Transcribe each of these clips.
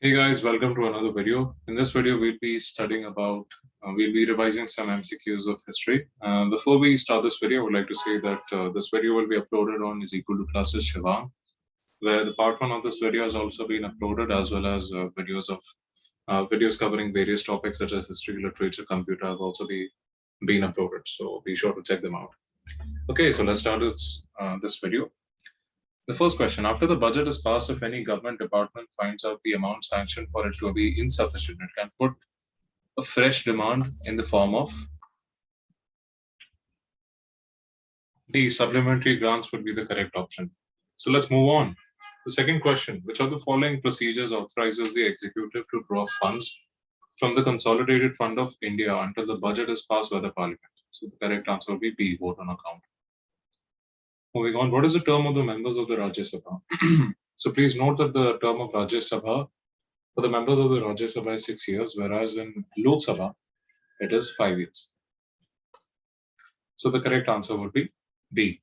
Hey guys, welcome to another video. In this video, we'll be studying about, we'll be revising some MCQs of history. Before we start this video, I would like to say that this video will be uploaded on IsEqualTo Classes Shivang, where the part one of this video has also been uploaded, as well as videos covering various topics such as history, literature, computer have also been uploaded. So be sure to check them out. Okay, so let's start this video. The first question, after the budget is passed, if any government department finds out the amount sanctioned for it to be insufficient, it can put a fresh demand in the form of D, supplementary grants would be the correct option. So let's move on. The second question, which of the following procedures authorizes the executive to draw funds from the Consolidated Fund of India until the budget is passed by the parliament? So the correct answer would be B, vote on account. Moving on, what is the term of the members of the Rajya Sabha? So please note that the term of Rajya Sabha for the members of the Rajya Sabha is 6 years, whereas in Lok Sabha, it is 5 years. So the correct answer would be B.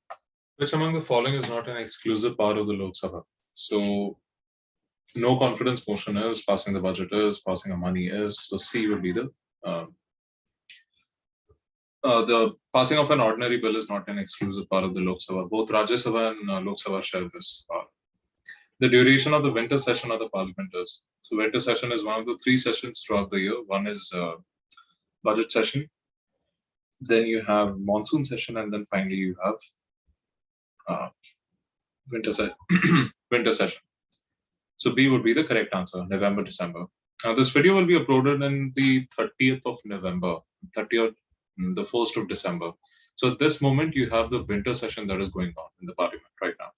Which among the following is not an exclusive part of the Lok Sabha? So no confidence motion is, passing the budget is, passing of money is. So C would be the passing of an ordinary bill is not an exclusive part of the Lok Sabha. Both Rajya Sabha and Lok Sabha share this part. The duration of the winter session of the parliament is. So winter session is one of the 3 sessions throughout the year. One is budget session. Then you have monsoon session, and then finally you have winter session. So B would be the correct answer, November, December. Now this video will be uploaded in the 30th of November, 30th, the 1st of December. So at this moment, you have the winter session that is going on in the parliament right now.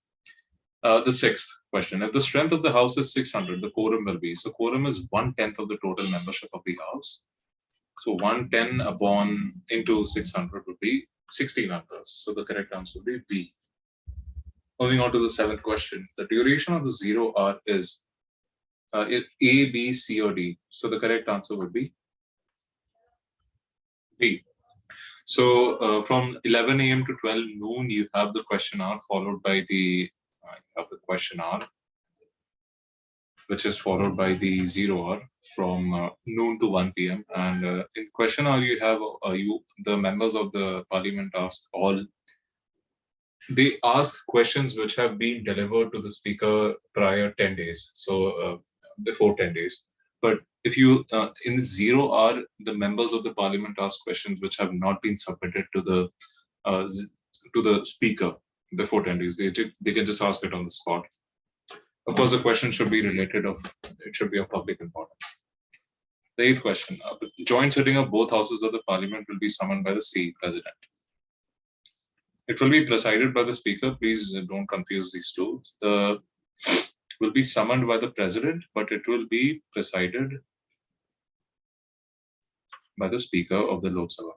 The sixth question, if the strength of the house is 600, the quorum will be. So quorum is 1/10 of the total membership of the house. So 110 upon into 600 would be 60 members. So the correct answer would be B. Moving on to the seventh question, the duration of the 0 hour is A, B, C, or D. So the correct answer would be D. So from 11 a.m. to 12 noon, you have the question hour followed by the question hour, which is followed by the 0 hour from noon to 1 p.m. And in question hour, you have the members of the parliament they ask questions which have been delivered to the speaker prior 10 days. So before 10 days. But if you, in the 0 hour, the members of the parliament ask questions which have not been submitted to the speaker before 10 days. They can just ask it on the spot. Of course, the question should be it should be of public importance. The eighth question, joint sitting of both houses of the parliament will be summoned by the C, president. It will be presided by the speaker. Please don't confuse these two. The will be summoned by the president, but it will be presided by the speaker of the Lok Sabha.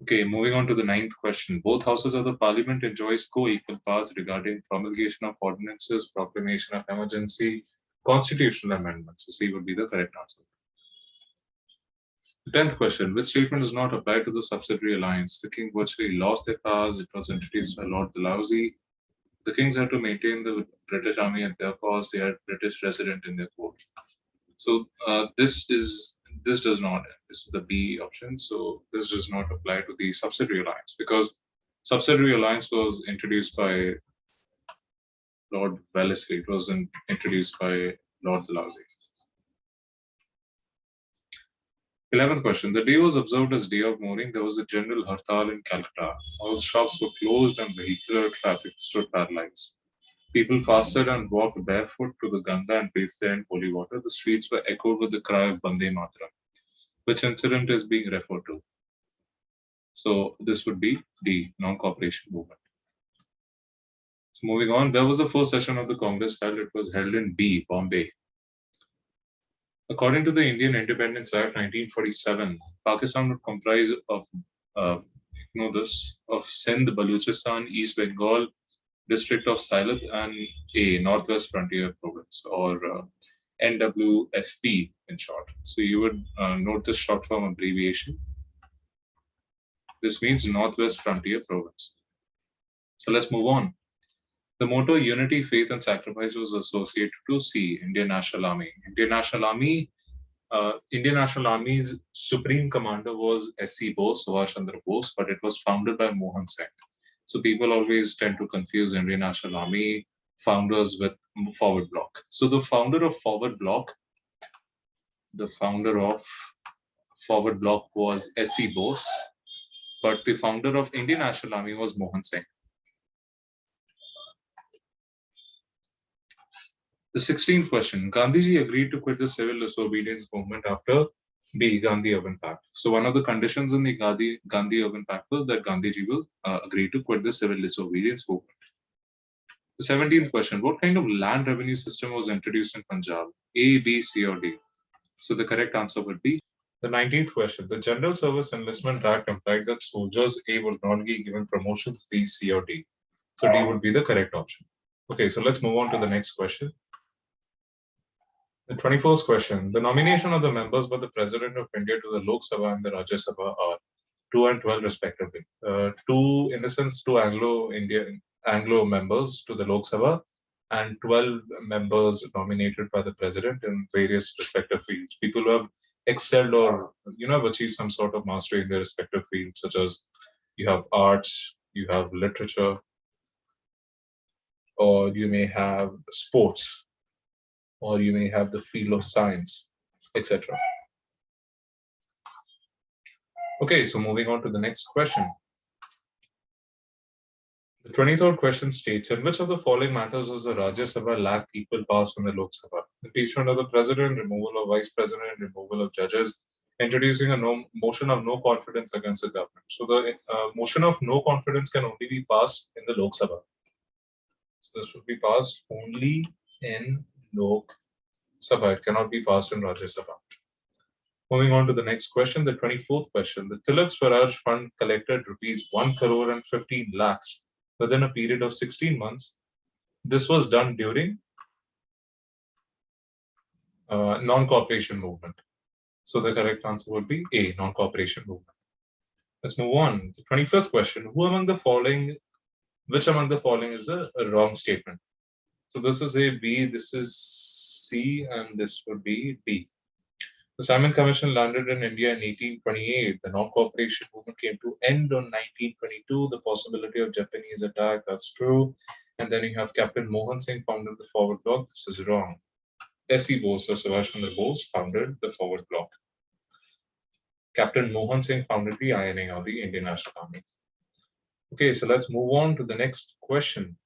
Okay, moving on to the ninth question. Both houses of the parliament enjoys co-equal powers regarding promulgation of ordinances, proclamation of emergency, constitutional amendments. So C would be the correct answer. The 10th question, which statement does not apply to the subsidiary alliance? The king virtually lost their powers. It was introduced by Lord Dalhousie. The kings had to maintain the British army at their cost. They had British resident in their court. So this does not. This is the B option. So this does not apply to the subsidiary alliance because subsidiary alliance was introduced by Lord Wellesley. It wasn't introduced by Lord Dalhousie. 11th question. The day was observed as day of mourning. There was a general hartal in Calcutta. All shops were closed and vehicular traffic stood paralyzed. People fasted and walked barefoot to the Ganga and bathed there in holy water. The streets were echoed with the cry of Bande Mataram. Which incident is being referred to? So this would be D, non-cooperation movement. So moving on, where was the first session of the Congress held? It was held in B, Bombay. According to the Indian Independence Act 1947, Pakistan would comprise of Sindh, Baluchistan, East Bengal, District of Sylhet, and A, Northwest Frontier Province, or NWFP in short. So you would note this short form abbreviation. This means Northwest Frontier Province. So let's move on. The motto Unity, Faith and Sacrifice was associated to C, Indian National Army. Indian National Army's supreme commander was S.C. Bose, Subhash Chandra Bose, but it was founded by Mohan Singh. So people always tend to confuse Indian National Army founders with Forward Bloc. So the founder of Forward Bloc was S.C. Bose, but the founder of Indian National Army was Mohan Singh. The 16th question, Gandhiji agreed to quit the civil disobedience movement after B, Gandhi Urban Pact. So one of the conditions in the Gandhi Urban Pact was that Gandhiji will agree to quit the civil disobedience movement. The 17th question, what kind of land revenue system was introduced in Punjab? A, B, C or D? So the correct answer would be the 19th question. The General Service Enlistment Act implied that soldiers A would not be given promotions, B, C or D. So D would be the correct option. Okay, so let's move on to the next question. The 21st question. The nomination of the members by the President of India to the Lok Sabha and the Rajya Sabha are 2 and 12 respectively. 2 Anglo members to the Lok Sabha and 12 members nominated by the President in various respective fields. People who have excelled or have achieved some sort of mastery in their respective fields, such as you have arts, you have literature, or you may have sports, or you may have the field of science, etc. Okay, so moving on to the next question. The 23rd question states, in which of the following matters was the Rajya Sabha lack equal powers from the Lok Sabha? Impeachment of the President, removal of Vice President, removal of judges, introducing a motion of no confidence against the government. So the motion of no confidence can only be passed in the Lok Sabha. So this would be passed only in Lok Sabha. It cannot be passed in Rajya Sabha. Moving on to the next question, the 24th question. The Tilak Swaraj Fund collected rupees 1 crore and 15 lakhs within a period of 16 months. This was done during non-cooperation movement. So the correct answer would be A, non-cooperation movement. Let's move on. The 25th question. Which among the following is a wrong statement? So this is A, B, this is C, and this would be D. The Simon Commission landed in India in 1828. The non-cooperation movement came to end on 1922. The possibility of Japanese attack, that's true. And then you have Captain Mohan Singh founded the Forward Bloc. This is wrong. S.C. Bose or Subhash Chandra Bose founded the Forward Bloc. Captain Mohan Singh founded the INA or the Indian National Army. Okay, so let's move on to the next question.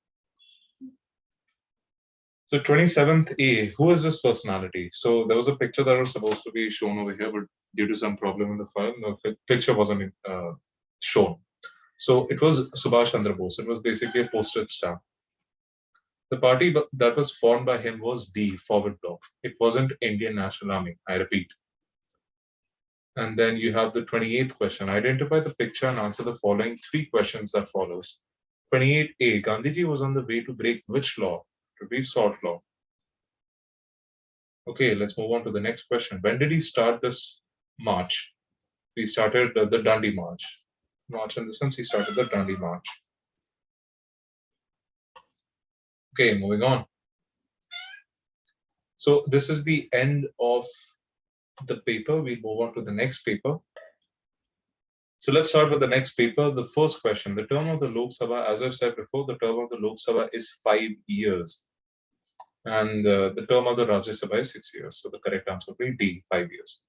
So 27th A, who is this personality? So there was a picture that was supposed to be shown over here, but due to some problem in the file, the picture wasn't shown. So it was Subhash Chandra Bose. It was basically a postage stamp. The party that was formed by him was D, Forward Bloc. It wasn't Indian National Army, I repeat. And then you have the 28th question. Identify the picture and answer the following 3 questions that follows. 28A, Gandhiji was on the way to break which law? To be salt law. Okay, let's move on to the next question. When did he start this march? He started the Dandi March. March in the sense he started the Dandi March. Okay, moving on. So this is the end of the paper. We'll move on to the next paper. So let's start with the next paper. The first question. The term of the Lok Sabha, as I've said before, the term of the Lok Sabha is 5 years. And the term of the Rajya Sabha is 6 years. So the correct answer would be D, 5 years.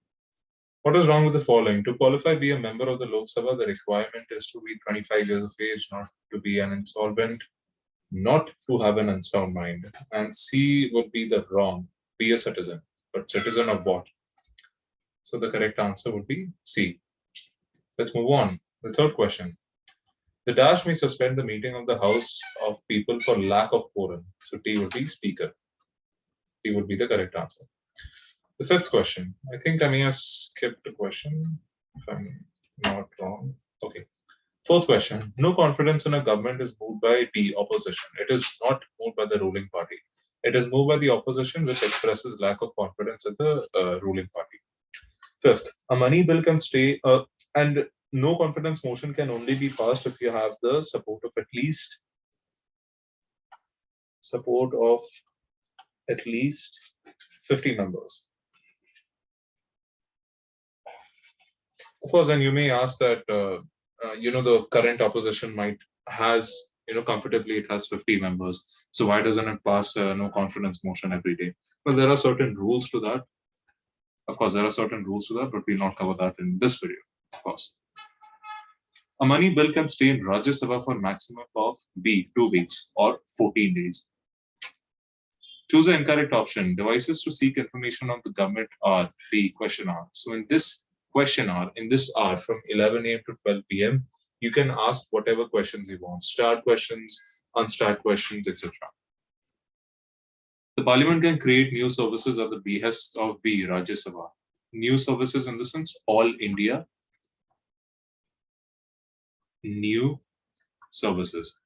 What is wrong with the following? To qualify be a member of the Lok Sabha, the requirement is to be 25 years of age, not to be an insolvent, not to have an unsound mind. And C would be the wrong, be a citizen. But citizen of what? So the correct answer would be C. Let's move on. The third question. The dash may suspend the meeting of the House of People for lack of quorum. So T would be speaker. T would be the correct answer. The fifth question. I think I may have skipped a question if I'm not wrong. Okay. Fourth question. No confidence in a government is moved by D, opposition. It is not moved by the ruling party. It is moved by the opposition, which expresses lack of confidence in the ruling party. Fifth, a money bill can stay, and no confidence motion can only be passed if you have the support of at least support of at least 50 members. Of course, and you may ask that, the current opposition has, comfortably it has 50 members. So why doesn't it pass no confidence motion every day? Well, there are certain rules to that. Of course, there are certain rules to that, but we'll not cover that in this video, of course. A money bill can stay in Rajya Sabha for maximum of B, 2 weeks or 14 days. Choose the incorrect option. Devices to seek information on the government are B, question hour. So in this question hour, in this hour from 11 a.m. to 12 p.m., you can ask whatever questions you want. Start questions, unstart questions, etc. The Parliament can create new services at the behest of B, Rajya Sabha. New services in the sense all India new services.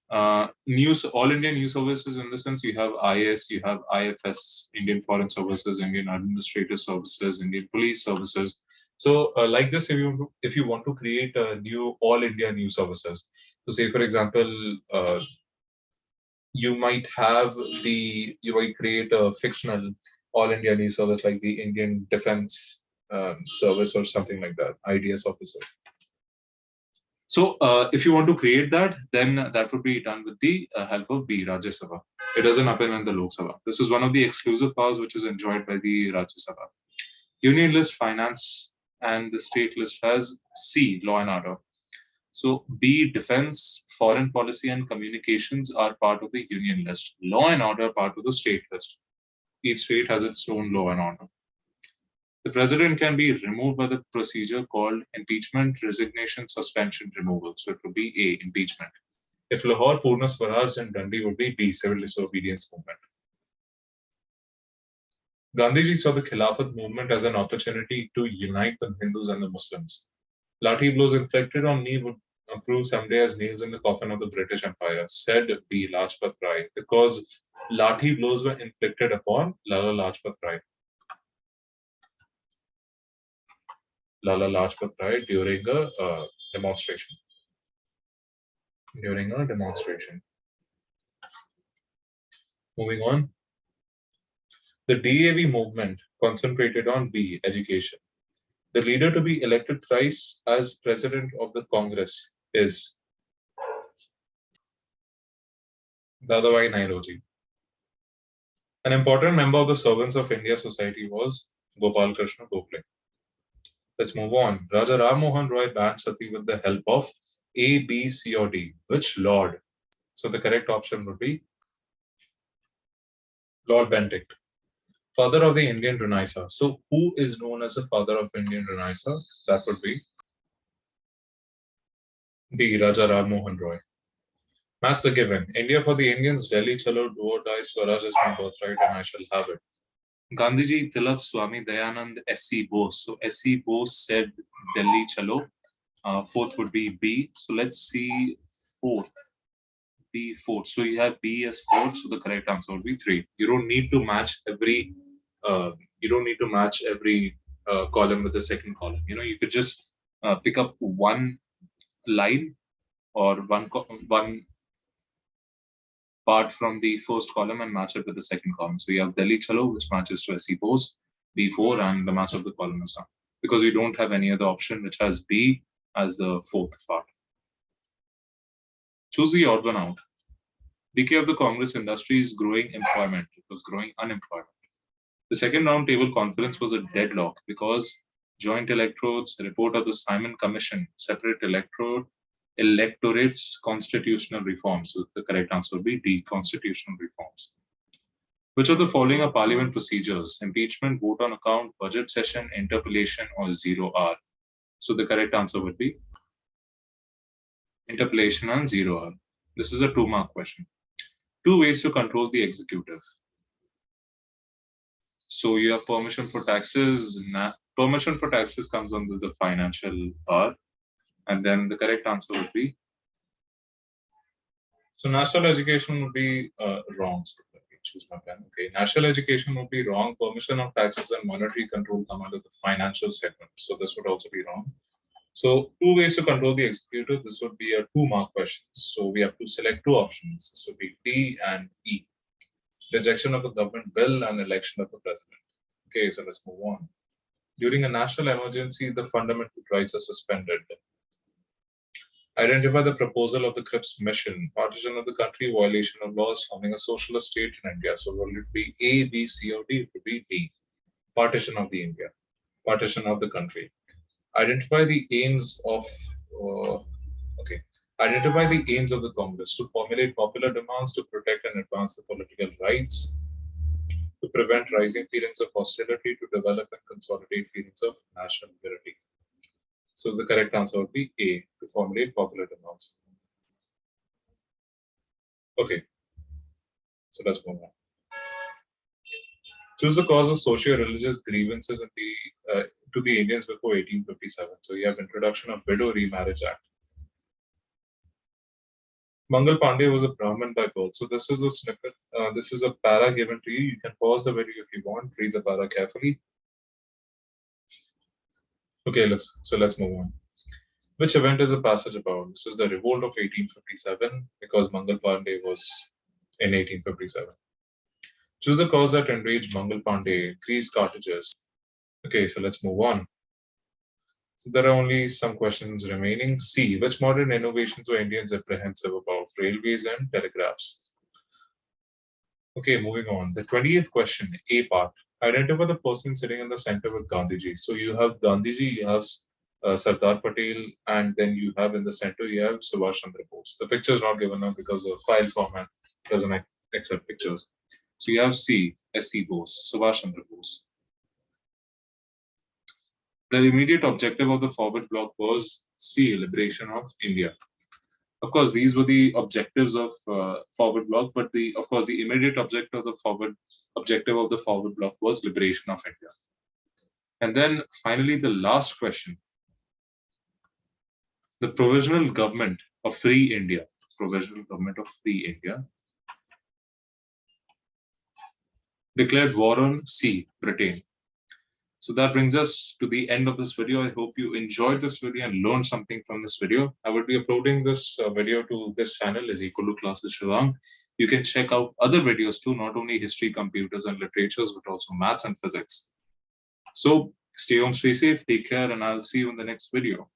All India new services in the sense you have IS, you have IFS, Indian Foreign Services, Indian Administrative Services, Indian Police Services. So like this, if you want to create a new all India new services, so say for example, you might create a fictional all India new service like the Indian Defense Service or something like that, IDS officers. So if you want to create that, then that would be done with the help of B, Rajya Sabha. It doesn't happen in the Lok Sabha. This is one of the exclusive powers which is enjoyed by the Rajya Sabha. Union list, finance, and the state list has C, law and order. So B, defense, foreign policy, and communications are part of the union list. Law and order part of the state list. Each state has its own law and order. The president can be removed by the procedure called impeachment, resignation, suspension, removal. So it would be A, impeachment. If Lahore, Purna Swaraj, then Dandi would be B, civil disobedience movement. Gandhiji saw the Khilafat movement as an opportunity to unite the Hindus and the Muslims. Lathi blows inflicted on me would prove someday as nails in the coffin of the British Empire, said B. Lajpat Rai, because Lathi blows were inflicted upon Lala Lajpat Rai. Lala Lajpat Rai during a demonstration. Moving on. The DAV movement concentrated on B, education. The leader to be elected thrice as president of the Congress is Dadabhai Nairoji. An important member of the Servants of India Society was Gopal Krishna Gokhale. Let's move on. Raja Ram Mohan Roy banned sati with the help of A, B, C, or D. Which lord? So the correct option would be Lord Bentinck, father of the Indian Renaissance. So who is known as the father of Indian Renaissance? That would be D, Raja Ram Mohan Roy. Match the given. India for the Indians, Delhi Chalo, do or die, Swaraj is my birthright and I shall have it. Gandhiji, Tilak, Swami Dayanand, S.C. Bose. So S.C. Bose said Delhi Chalo. Fourth would be B. So let's see fourth. B, fourth. So you have B as fourth. So the correct answer would be 3. You don't need to match every. Column with the second column. You could just pick up one line or one part from the first column and match it with the second column. So you have Delhi Chalo, which matches to SC Bose, B4, and the match of the column is done. Because you don't have any other option which has B as the fourth part. Choose the odd one out. Decay of the Congress industry is growing employment. It was growing unemployment. The second round table conference was a deadlock because joint electorates, report of the Simon Commission, separate electorates, constitutional reforms. So the correct answer would be D, constitutional reforms. Which of the following are parliament procedures? Impeachment, vote on account, budget session, interpellation, or 0R? So the correct answer would be interpellation and 0R. This is a 2-mark question. 2 ways to control the executive. So you have permission for taxes. Permission for taxes comes under the financial power. And then the correct answer would be. So national education would be wrong. So let me choose my pen. Okay, national education would be wrong. Permission of taxes and monetary control come under the financial segment. So this would also be wrong. So 2 ways to control the executive. This would be a 2-mark question. So we have to select 2 options. This would be D and E. Rejection of a government bill and election of a president. Okay, so let's move on. During a national emergency, the fundamental rights are suspended. Identify the proposal of the Cripps mission, partition of the country, violation of laws, forming a socialist state in India. So will it be A, B, C, or D? It would be D. Partition of the India, partition of the country. Identify the aims of Identify the aims of the Congress to formulate popular demands to protect and advance the political rights, to prevent rising feelings of hostility, to develop and consolidate feelings of national unity. So the correct answer would be A, to formulate popular demands. Okay, so let's move on. Choose the cause of socio-religious grievances in to the Indians before 1857. So you have introduction of Widow Remarriage Act. Mangal Pandey was a Brahmin by birth. So this is a snippet. This is a para given to you. You can pause the video if you want. Read the para carefully. Okay, let's move on. Which event is a passage about? This is the revolt of 1857 because Mangal Pandey was in 1857. Choose a cause that enraged Mangal Pandey. Increase cartridges. Okay, so let's move on. So there are only some questions remaining. C. Which modern innovations were Indians apprehensive about? Railways and telegraphs. Okay, moving on. The 20th question, A part. Identify the person sitting in the center with Gandhiji. So you have Gandhiji, you have Sardar Patel, and then you have in the center, you have Subhash Chandra Bose. The picture is not given now because the file format doesn't accept pictures. So you have C, S.C. Bose, Subhash Chandra Bose. The immediate objective of the forward bloc was C, liberation of India. Of course, these were the objectives of forward bloc, but the immediate objective of the forward bloc was liberation of India. And then finally, the last question: the provisional government of Free India. Provisional government of Free India declared war on C, Britain. So that brings us to the end of this video. I hope you enjoyed this video and learned something from this video. I will be uploading this video to this channel, IsEqualTo Classes. You can check out other videos too, not only history, computers, and literatures, but also maths and physics. So stay home, stay safe, take care, and I'll see you in the next video.